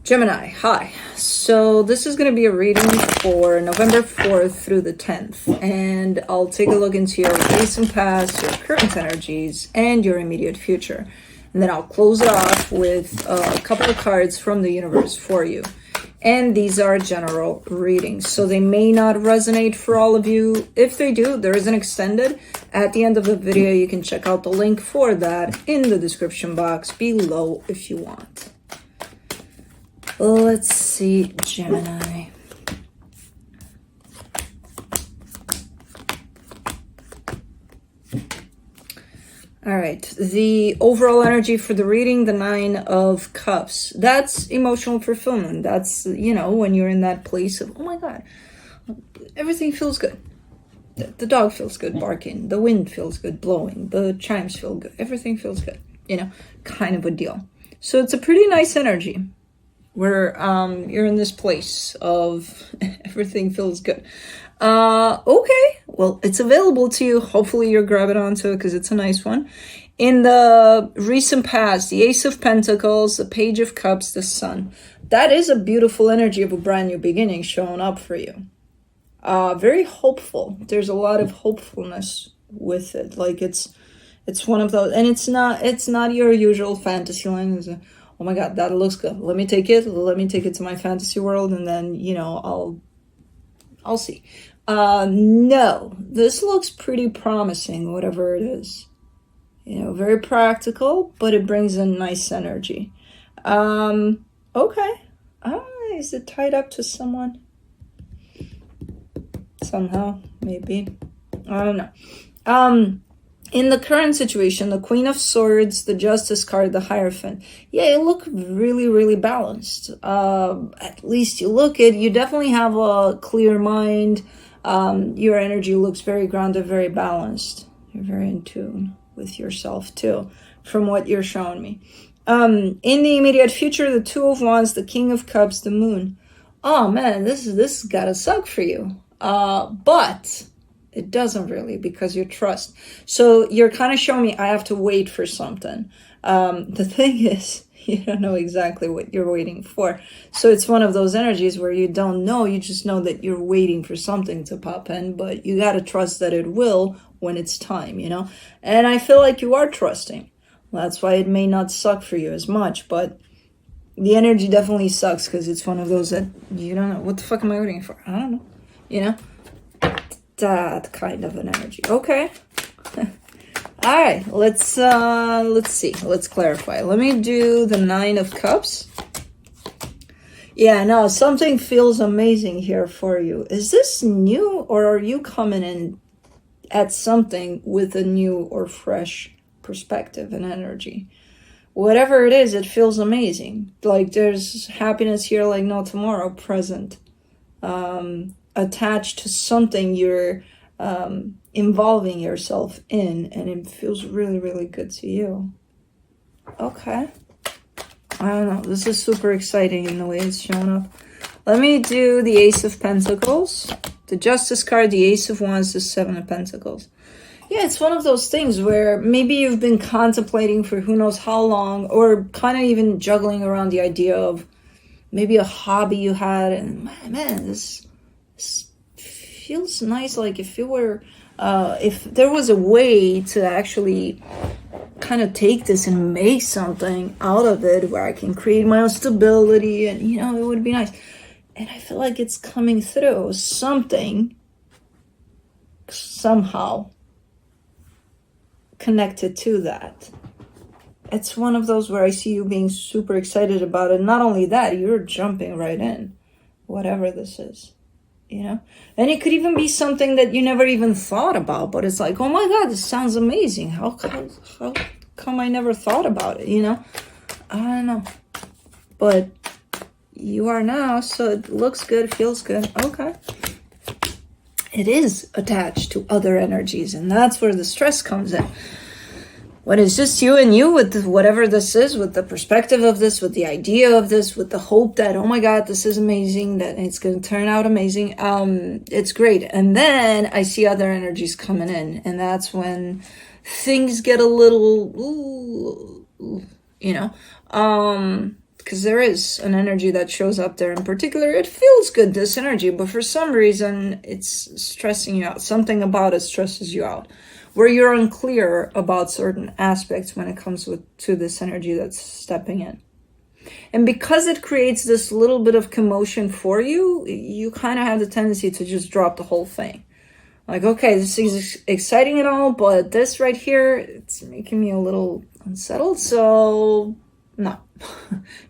Gemini, hi. So this is going to be a reading for November 4th through the 10th. And I'll take a look into your recent past, your current energies, and your immediate future. And then I'll close it off with a couple of cards from the universe for you. And these are general readings, so they may not resonate for all of you. If they do, there is an extended. At the end of the video, you can check out the link for that in the description box below if you want. Let's see, Gemini. All right, the overall energy for the reading, the 9 of Cups. That's emotional fulfillment. That's, you know, when you're in that place of, oh my God, everything feels good. The dog feels good barking. The wind feels good blowing. The chimes feel good. Everything feels good, you know, kind of a deal. So it's a pretty nice energy where you're in this place of everything feels good. Okay, well, it's available to you. Hopefully you're grabbing onto it because it's a nice one. In the recent past, the Ace of Pentacles, the Page of Cups, the Sun. That is a beautiful energy of a brand new beginning showing up for you. Very hopeful. There's a lot of hopefulness with it. Like it's one of those, and it's not your usual fantasy line. Oh my God, that looks good. Let me take it to my fantasy world, and then, you know, I'll see. No, this looks pretty promising, whatever it is. You know, very practical, but it brings in nice energy. Okay. Is it tied up to someone? Somehow, maybe. I don't know. In the current situation, the Queen of Swords, the Justice card, the Hierophant. Yeah, you look really, really balanced. At least you look it. You definitely have a clear mind. Your energy looks very grounded, very balanced. You're very in tune with yourself too, from what you're showing me. In the immediate future, the Two of Wands, the King of Cups, the Moon. Oh man, this gotta suck for you. But it doesn't really, because you trust. So you're kind of showing me I have to wait for something. The thing is, you don't know exactly what you're waiting for. So it's one of those energies where you don't know. You just know that you're waiting for something to pop in, but you got to trust that it will when it's time, you know? And I feel like you are trusting. That's why it may not suck for you as much, but the energy definitely sucks because it's one of those that you don't know. What the fuck am I waiting for? I don't know. You know? That kind of an energy. Okay. All right, let's see. Let's clarify. Let me do the 9 of Cups. Yeah, no, something feels amazing here for you. Is this new, or are you coming in at something with a new or fresh perspective and energy? Whatever it is, it feels amazing. Like there's happiness here like no tomorrow, present. Attached to something you're involving yourself in, and it feels really, really good to you. Okay. I don't know. This is super exciting in the way it's showing up. Let me do the Ace of Pentacles, the Justice card, the Ace of Wands, the 7 of Pentacles. Yeah, it's one of those things where maybe you've been contemplating for who knows how long, or kind of even juggling around the idea of maybe a hobby you had, and man, this feels nice. Like if it were, if there was a way to actually kind of take this and make something out of it where I can create my own stability, and, you know, it would be nice. And I feel like it's coming through something somehow connected to that. It's one of those where I see you being super excited about it. Not only that, you're jumping right in, whatever this is, you know? And it could even be something that you never even thought about, but it's like, oh my God, this sounds amazing. How come I never thought about it, you know? I don't know. But you are now, so it looks good, feels good. Okay. It is attached to other energies, and that's where the stress comes in. When it's just you and you with whatever this is, with the perspective of this, with the idea of this, with the hope that, oh my God, this is amazing, that it's going to turn out amazing. It's great. And then I see other energies coming in, and that's when things get a little, you know, because there is an energy that shows up there in particular. It feels good, this energy, but for some reason it's stressing you out. Something about it stresses you out, where you're unclear about certain aspects when it comes to this energy that's stepping in. And because it creates this little bit of commotion for you, you kind of have the tendency to just drop the whole thing. Like, okay, this is exciting and all, but this right here, it's making me a little unsettled, so no.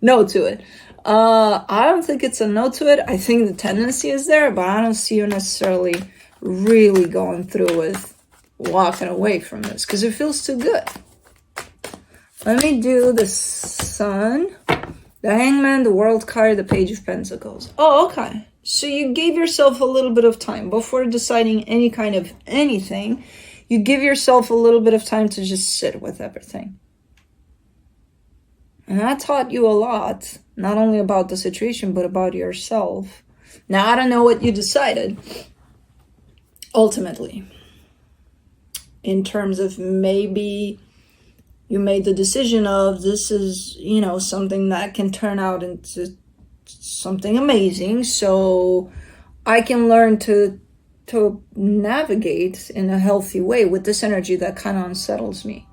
No to it. I don't think it's a no to it. I think the tendency is there, but I don't see you necessarily really going through with walking away from this, because it feels too good. Let me do the Sun, the Hangman, the World card, the Page of Pentacles. Oh, okay. So you gave yourself a little bit of time before deciding any kind of anything. You give yourself a little bit of time to just sit with everything. And that taught you a lot, not only about the situation, but about yourself. Now, I don't know what you decided, ultimately, in terms of maybe you made the decision of this is, you know, something that can turn out into something amazing, so I can learn to navigate in a healthy way with this energy that kind of unsettles me.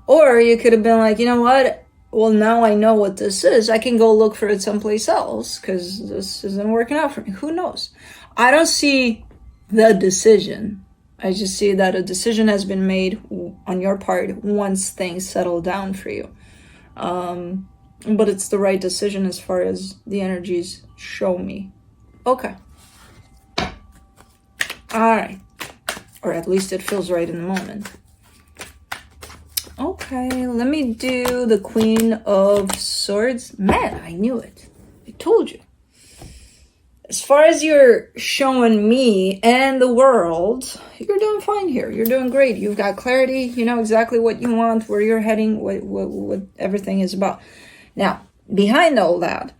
Or you could have been like, you know what? Well, now I know what this is. I can go look for it someplace else because this isn't working out for me. Who knows? I don't see the decision. I just see that a decision has been made on your part once things settle down for you. But it's the right decision as far as the energies show me. Okay. All right. Or at least it feels right in the moment. Okay, let me do the Queen of Swords. Man, I knew it. I told you. As far as you're showing me and the world, you're doing fine here. You're doing great. You've got clarity. You know exactly what you want, where you're heading, what everything is about. Now, behind all that,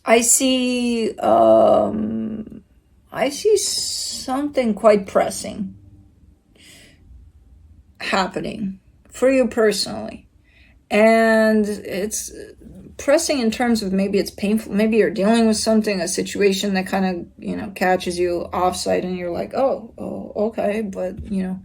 I see something quite pressing happening for you personally. And it's pressing in terms of maybe it's painful. Maybe you're dealing with something, a situation that kind of, you know, catches you offside and you're like, oh, okay. But, you know,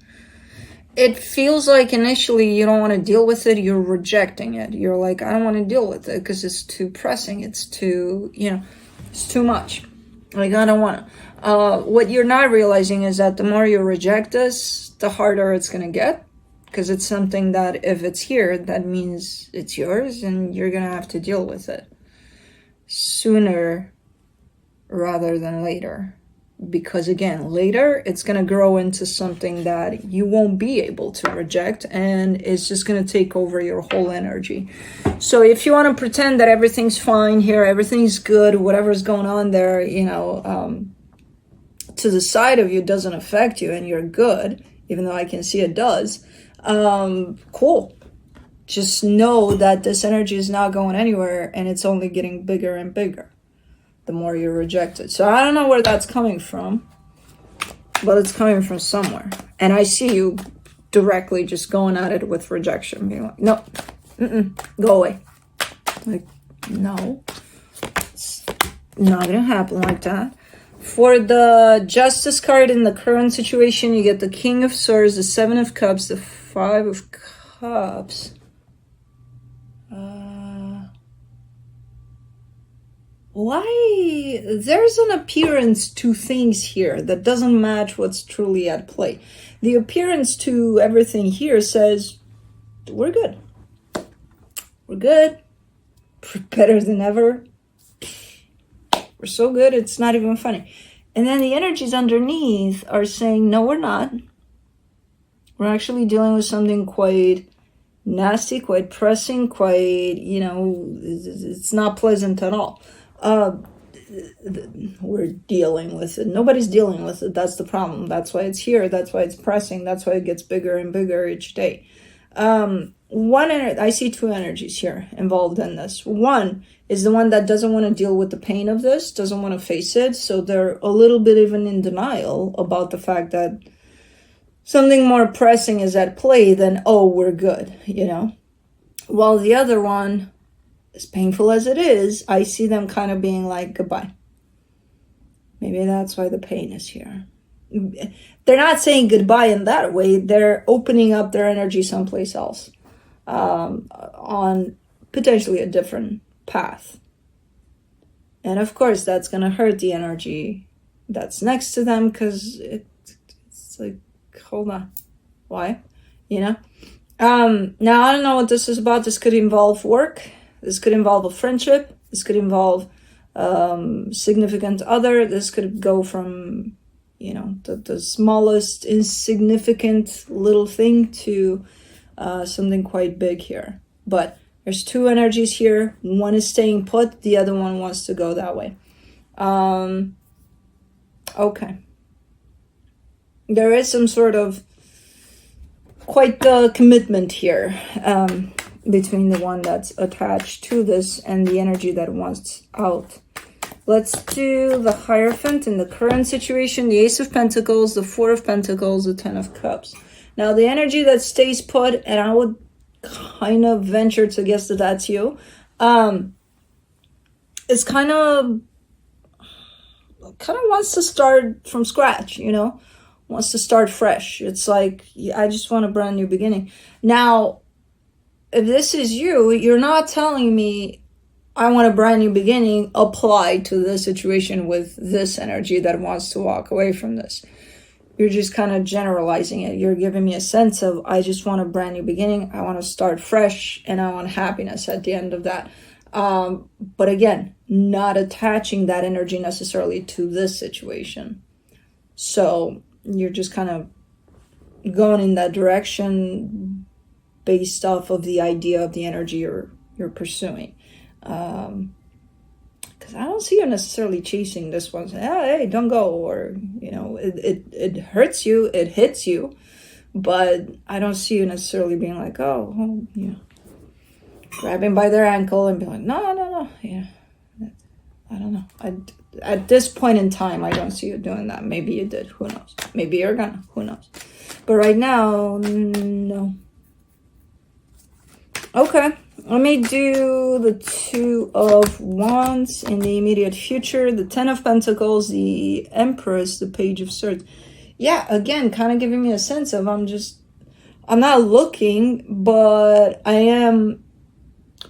it feels like initially you don't want to deal with it. You're rejecting it. You're like, I don't want to deal with it because it's too pressing. It's too, you know, it's too much. Like, I don't want to. What you're not realizing is that the more you reject this, the harder it's going to get. Because it's something that if it's here, that means it's yours and you're going to have to deal with it sooner rather than later. Because again, later it's going to grow into something that you won't be able to reject and it's just going to take over your whole energy. So if you want to pretend that everything's fine here, everything's good, whatever's going on there, you know, to the side of you doesn't affect you and you're good, even though I can see it does. Cool. Just know that this energy is not going anywhere and it's only getting bigger and bigger the more you reject it. So I don't know where that's coming from, but it's coming from somewhere. And I see you directly just going at it with rejection, being like, no, go away. Like, no, it's not gonna happen like that. For the Justice card in the current situation, you get the King of Swords, the Seven of Cups, the Five of Cups. Why? There's an appearance to things here that doesn't match what's truly at play. The appearance to everything here says, we're good. We're good. We're better than ever. We're so good, it's not even funny. And then the energies underneath are saying, no, we're not. We're actually dealing with something quite nasty, quite pressing, quite, you know, it's not pleasant at all. We're dealing with it. Nobody's dealing with it. That's the problem. That's why it's here. That's why it's pressing. That's why it gets bigger and bigger each day. I see two energies here involved in this. One is the one that doesn't want to deal with the pain of this, doesn't want to face it. So they're a little bit even in denial about the fact that something more pressing is at play than, oh, we're good, you know. While the other one as painful as it is, I see them kind of being like, goodbye. Maybe that's why the pain is here. They're not saying goodbye in that way. They're opening up their energy someplace else, on potentially a different path. And of course, that's going to hurt the energy that's next to them, because it's like, hold on, why? You know? Now, I don't know what this is about. This could involve work. This could involve a friendship. This could involve significant other. This could go from, you know, the smallest insignificant little thing to something quite big here. But there's two energies here. One is staying put. The other one wants to go that way. Okay. There is some sort of quite the commitment here between the one that's attached to this and the energy that wants out. Let's do the Hierophant in the current situation, the Ace of Pentacles, the Four of Pentacles, the Ten of Cups. Now, the energy that stays put, and I would kind of venture to guess that that's you, is kind of wants to start from scratch, you know, wants to start fresh. It's like, I just want a brand new beginning. Now, if this is you, you're not telling me I want a brand new beginning applied to this situation with this energy that wants to walk away from this. You're just kind of generalizing it. You're giving me a sense of, I just want a brand new beginning. I want to start fresh, and I want happiness at the end of that. But again, not attaching that energy necessarily to this situation. So you're just kind of going in that direction based off of the idea of the energy you're pursuing. Because I don't see you necessarily chasing this one. Hey, don't go. Or, you know, it hurts you. It hits you. But I don't see you necessarily being like, oh, yeah. Grabbing by their ankle and be like, no. Yeah. I don't know. At this point in time, I don't see you doing that. Maybe you did. Who knows? Maybe you're gonna. Who knows? But right now, no. Okay. Let me do the Two of Wands in the immediate future, the Ten of Pentacles, the Empress, the Page of Swords. Yeah, again, kind of giving me a sense of I'm not looking, but I am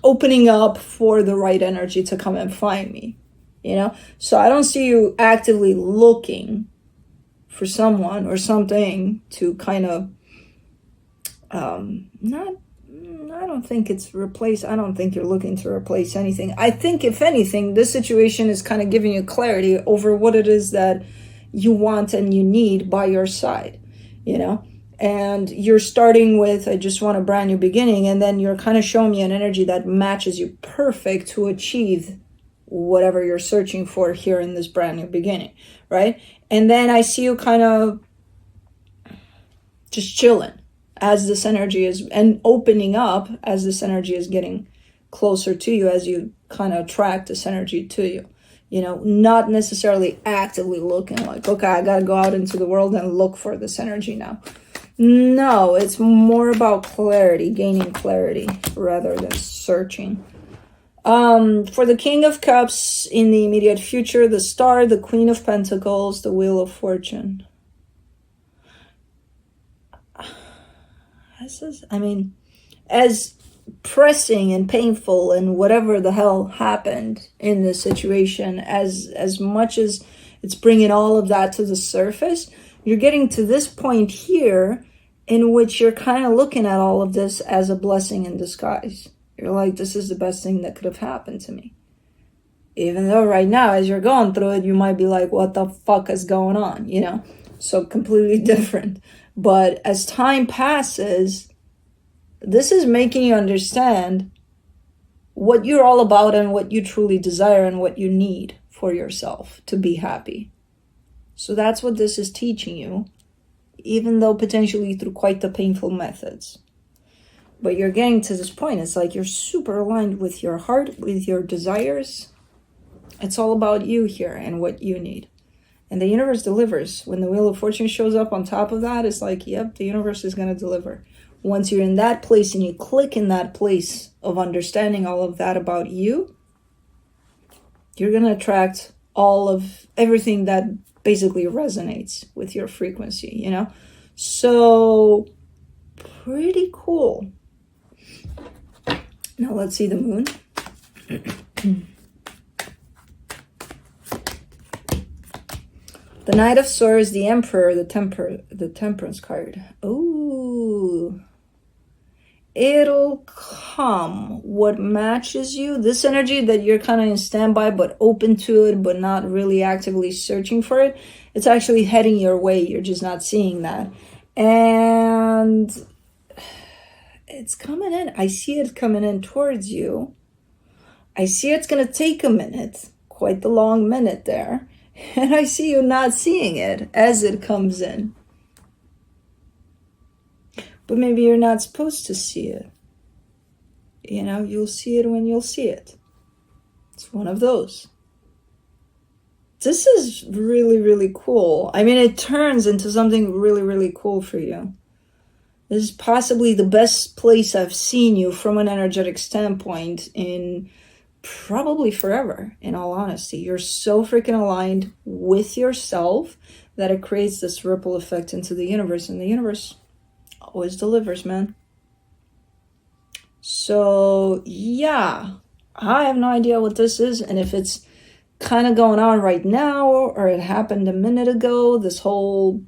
opening up for the right energy to come and find me, you know? So I don't see you actively looking for someone or something to kind of, I don't think it's replace. I don't think you're looking to replace anything. I think, if anything, this situation is kind of giving you clarity over what it is that you want and you need by your side, you know? And you're starting with, I just want a brand new beginning. And then you're kind of showing me an energy that matches you perfect to achieve whatever you're searching for here in this brand new beginning, right? And then I see you kind of just chilling as this energy is, and opening up as this energy is getting closer to you, as you kind of attract this energy to you, you know, not necessarily actively looking like, okay, I got to go out into the world and look for this energy now. No, it's more about clarity, gaining clarity rather than searching. For the King of Cups in the immediate future, the Star, the Queen of Pentacles, the Wheel of Fortune. This is, I mean, as pressing and painful and whatever the hell happened in this situation, as much as it's bringing all of that to the surface, you're getting to this point here in which you're kind of looking at all of this as a blessing in disguise. You're like, this is the best thing that could have happened to me. Even though right now, as you're going through it, you might be like, what the fuck is going on, you know? So completely different. But as time passes, this is making you understand what you're all about and what you truly desire and what you need for yourself to be happy. So that's what this is teaching you, even though potentially through quite the painful methods. But you're getting to this point. It's like you're super aligned with your heart, with your desires. It's all about you here and what you need. And the universe delivers. When the Wheel of Fortune shows up on top of that, it's like, yep, the universe is going to deliver. once you're in that place and you click in that place of understanding all of that about you, you're going to attract all of everything that basically resonates with your frequency, you know? So pretty cool. Now let's see the moon. The Knight of Swords, the Emperor, the Temperance card. Ooh. It'll come what matches you. This energy that you're kind of in standby but open to it but not really actively searching for it, it's actually heading your way. You're just not seeing that. And it's coming in. I see it coming in towards you. I see it's going to take a minute, quite the long minute there. And I see you not seeing it as it comes in. But maybe you're not supposed to see it. You know, you'll see it when you'll see it. It's one of those. This is really, really cool. I mean, it turns into something really, really cool for you. This is possibly the best place I've seen you from an energetic standpoint in probably forever, in all honesty. You're so freaking aligned with yourself that it creates this ripple effect into the universe, and the universe always delivers, man. So yeah, I have no idea what this is, and if it's kind of going on right now or it happened a minute ago, this whole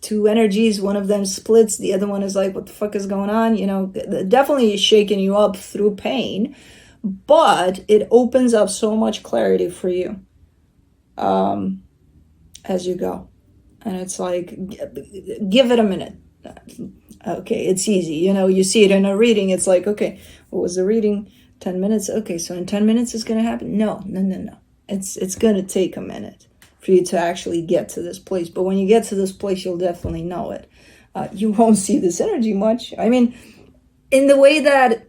two energies, one of them splits, the other one is like, what the fuck is going on? You know, definitely shaking you up through pain, but it opens up so much clarity for you as you go. And it's like, give it a minute. Okay, it's easy. You know, you see it in a reading. It's like, okay, what was the reading? 10 minutes. Okay, so in 10 minutes it's going to happen. No. It's going to take a minute for you to actually get to this place. But when you get to this place, you'll definitely know it. You won't see this energy much. I mean, in the way that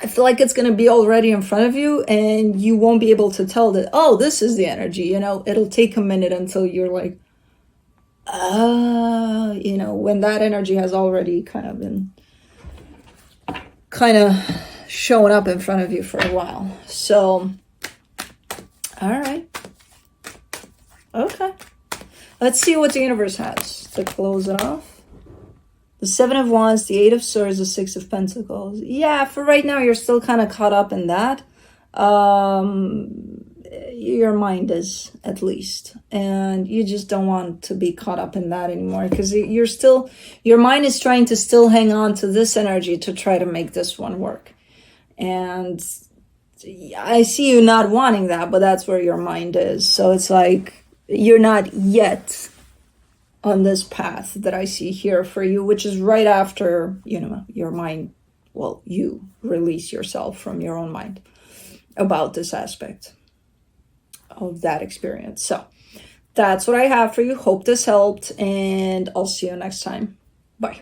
I feel like it's going to be already in front of you and you won't be able to tell that, oh, this is the energy. You know, it'll take a minute until you're like, you know, when that energy has already kind of been showing up in front of you for a while. So, all right. Okay. Let's see what the universe has to close it off. The Seven of Wands, the Eight of Swords, the Six of Pentacles. Yeah, for right now, you're still kind of caught up in that. Your mind is, at least. And you just don't want to be caught up in that anymore, because your mind is trying to still hang on to this energy to try to make this one work. And I see you not wanting that, but that's where your mind is. So it's like, you're not yet on this path that I see here for you, which is right after, you know, your mind, well, you release yourself from your own mind about this aspect of that experience. So that's what I have for you. Hope this helped, and I'll see you next time. Bye.